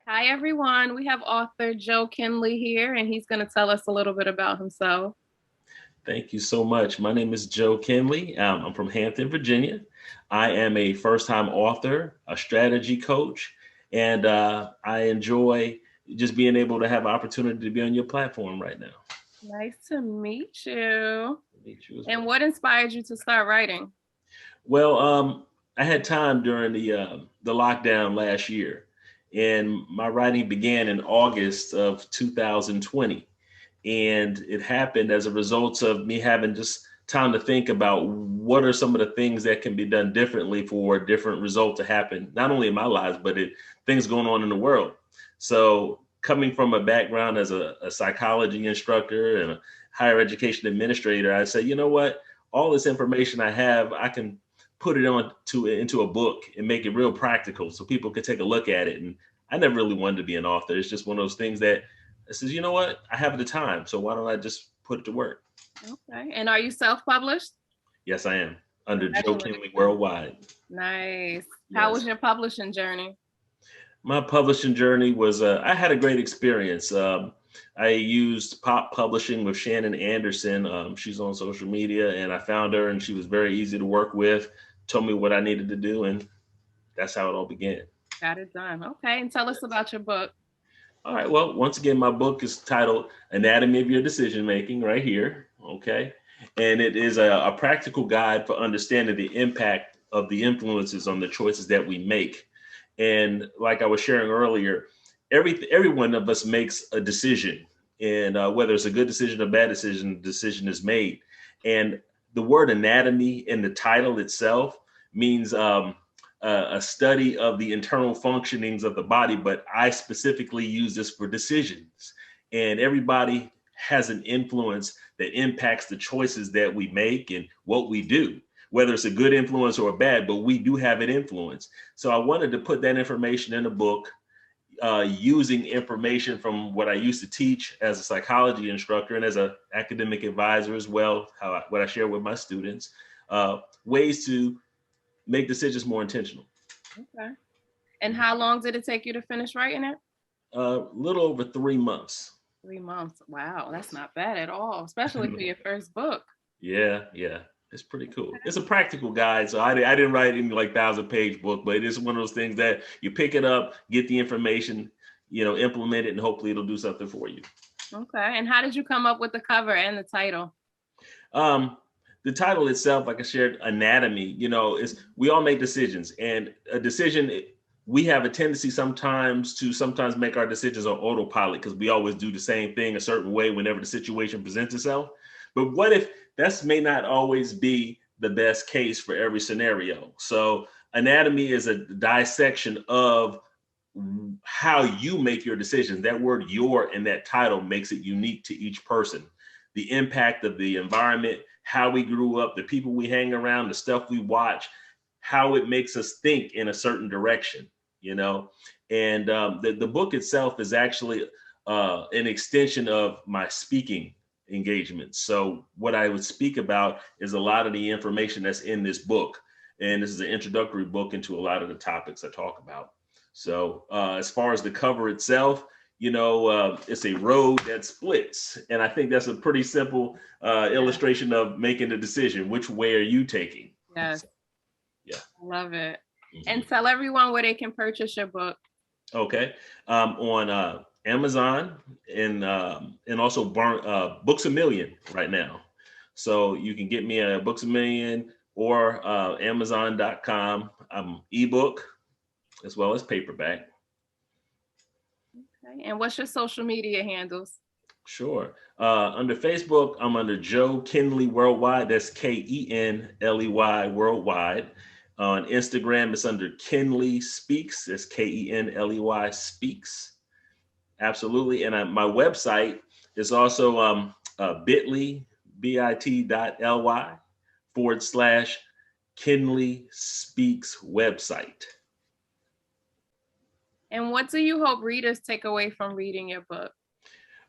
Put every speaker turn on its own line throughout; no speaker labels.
Hi, everyone. We have author Joe Kenley here, and he's going to tell us a little bit about himself.
Thank you so much. My name is Joe Kenley. I'm from Hampton, Virginia. I am a first time author, a strategy coach, and I enjoy just being able to have opportunity to be on your platform right now.
Nice to meet you.
Meet you as
And
well.
what inspired you to start writing?
Well, I had time during the lockdown last year, and my writing began in August of 2020. And it happened as a result of me having just time to think about what are some of the things that can be done differently for a different result to happen, not only in my lives, but things going on in the world. So coming from a background as a psychology instructor and a higher education administrator, I said, you know what? All this information I have, I can put it into a book and make it real practical so people can take a look at it. And I never really wanted to be an author. It's just one of those things that I says, you know what? I have the time, so why don't I just put it to work?
Okay. And are you self-published?
Yes, I am under Joe Kenley
Congratulations.
Worldwide.
Nice. How was
Yes,
your publishing journey?
my publishing journey was I had a great experience. I used pop publishing with Shannon Anderson. She's on social media, and I found her, and she was very easy to work with. Told me what I needed to do, and that's how it all began.
Got it done. Okay. And tell us about your book.
All right. Well, once again, my book is titled Anatomy of Your Decision Making, right here. Okay. And it is a practical guide for understanding the impact of the influences on the choices that we make. And like I was sharing earlier, every one of us makes a decision. And whether it's a good decision or bad decision, the decision is made. And the word anatomy in the title itself means a study of the internal functionings of the body, but I specifically use this for decisions. And everybody has an influence that impacts the choices that we make and what we do, whether it's a good influence or a bad, but we do have an influence. So I wanted to put that information in a book using information from what I used to teach as a psychology instructor and as an academic advisor as well, what I share with my students, ways to make decisions more intentional.
Okay. And how long did it take you to finish writing it?
A little over 3 months.
3 months. Wow, that's not bad at all, especially for your first book.
Yeah. It's pretty cool. It's a practical guide. So I didn't write any like 1,000 page book, but it is one of those things that you pick it up, get the information, implement it, and hopefully it'll do something for you.
Okay. And how did you come up with the cover and the title?
Um, the title itself, like I shared, anatomy, is we all make decisions, and a decision, we have a tendency sometimes make our decisions on autopilot because we always do the same thing a certain way whenever the situation presents itself. But what if that may not always be the best case for every scenario? So anatomy is a dissection of how you make your decisions. That word "your" in that title makes it unique to each person. The impact of the environment, how we grew up, the people we hang around, the stuff we watch, how it makes us think in a certain direction, you know. And the book itself is actually an extension of my speaking engagements. So what I would speak about is a lot of the information that's in this book. And this is an introductory book into a lot of the topics I talk about. So as far as the cover itself, it's a road that splits. And I think that's a pretty simple
Yeah.
illustration of making a decision. Which way are you taking?
Yes.
So, yeah.
Love it. And
Mhm.
tell everyone where they can purchase your book.
Okay. On Amazon and also Books a Million right now. So you can get me at Books a Million or Amazon.com. Ebook as well as paperback.
Okay. And what's your social media handles?
Sure. Under Facebook, I'm under Joe Kenley Worldwide. That's Kenley Worldwide. On Instagram, it's under Kenley Speaks. That's Kenley Speaks. Absolutely. And my website is also bit.ly, bit.ly/ Kenley Speaks website.
And what do you hope readers take away from reading your book?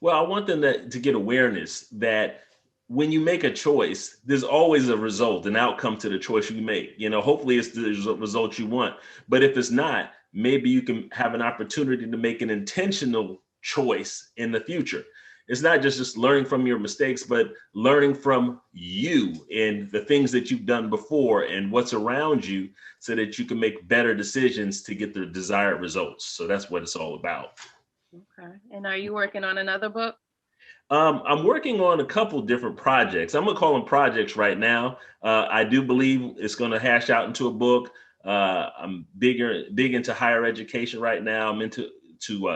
Well, I want them to get awareness that when you make a choice, there's always a result, an outcome to the choice you make. Hopefully it's the result you want. But if it's not, maybe you can have an opportunity to make an intentional choice in the future. It's not just learning from your mistakes, but learning from you and the things that you've done before and what's around you so that you can make better decisions to get the desired results. So that's what it's all about.
Okay. And are you working on another book?
I'm working on a couple different projects. I'm gonna call them projects right now. I do believe it's gonna hash out into a book. I'm big into higher education right now. I'm into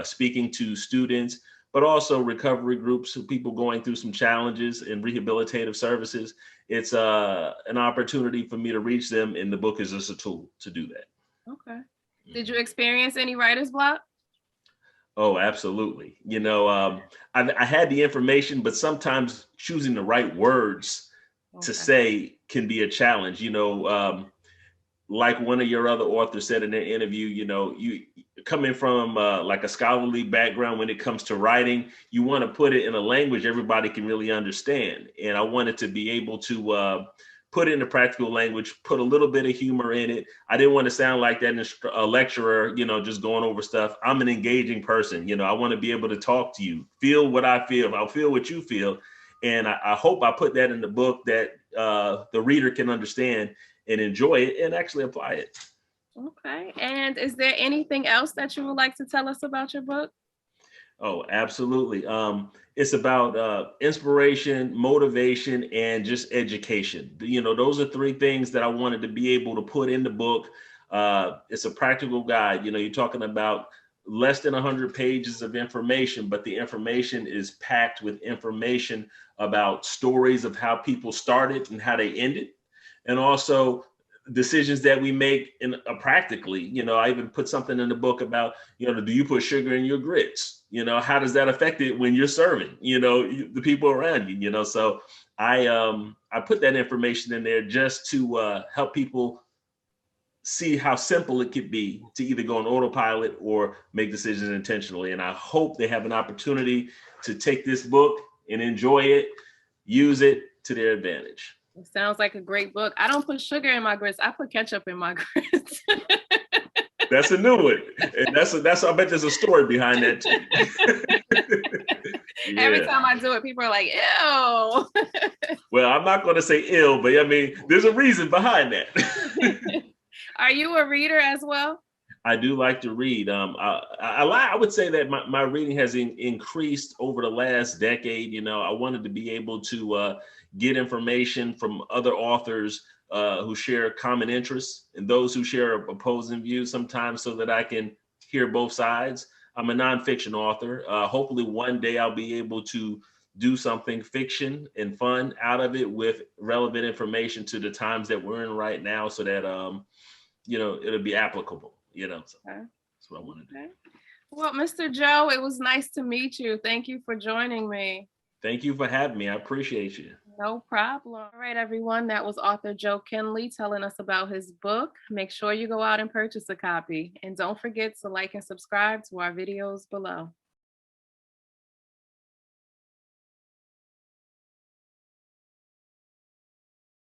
speaking to students, but also recovery groups, people going through some challenges in rehabilitative services. It's an opportunity for me to reach them, and the book is just a tool to do that.
Okay. Did you experience any writer's block?
Oh, absolutely. I had the information, but sometimes choosing the right words to
Okay.
say can be a challenge. Like one of your other authors said in their interview, you coming from like a scholarly background when it comes to writing, you want to put it in a language everybody can really understand. And I wanted to be able to put it into practical language, put a little bit of humor in it. I didn't want to sound like that a lecturer, just going over stuff. I'm an engaging person. I want to be able to talk to you, feel what I feel. I'll feel what you feel. And I hope I put that in the book that the reader can understand and enjoy it and actually apply it.
Okay. And is there anything else that you would like to tell us about your book?
Oh, absolutely. It's about inspiration, motivation, and just education. Those are three things that I wanted to be able to put in the book. It's a practical guide. You're talking about less than 100 pages of information, but the information is packed with information about stories of how people started and how they ended, and also decisions that we make in practically. I even put something in the book about, do you put sugar in your grits? How does that affect it when you're serving, the people around you? So I put that information in there just to help people see how simple it could be to either go on autopilot or make decisions intentionally. And I hope they have an opportunity to take this book and enjoy it, use it to their advantage.
It sounds like a great book. I don't put sugar in my grits. I put ketchup in my grits.
That's a new one. And that's I bet there's a story behind that too.
Yeah. Every time I do it, people are like, ew.
Well, I'm not going to say ill, but I mean, there's a reason behind that.
Are you a reader as well?
I do like to read. I would say that my reading has increased over the last decade. I wanted to be able to get information from other authors who share common interests and those who share opposing views sometimes, so that I can hear both sides. I'm a nonfiction author. Hopefully one day I'll be able to do something fiction and fun out of it with relevant information to the times that we're in right now, so that it'll be applicable. So
okay.
That's what I want to do.
Well, Mr. Joe, it was nice to meet you. Thank you for joining me.
Thank you for having me. I appreciate you.
No problem. All right, everyone. That was author Joe Kenley telling us about his book. Make sure you go out and purchase a copy. And don't forget to like and subscribe to our videos below.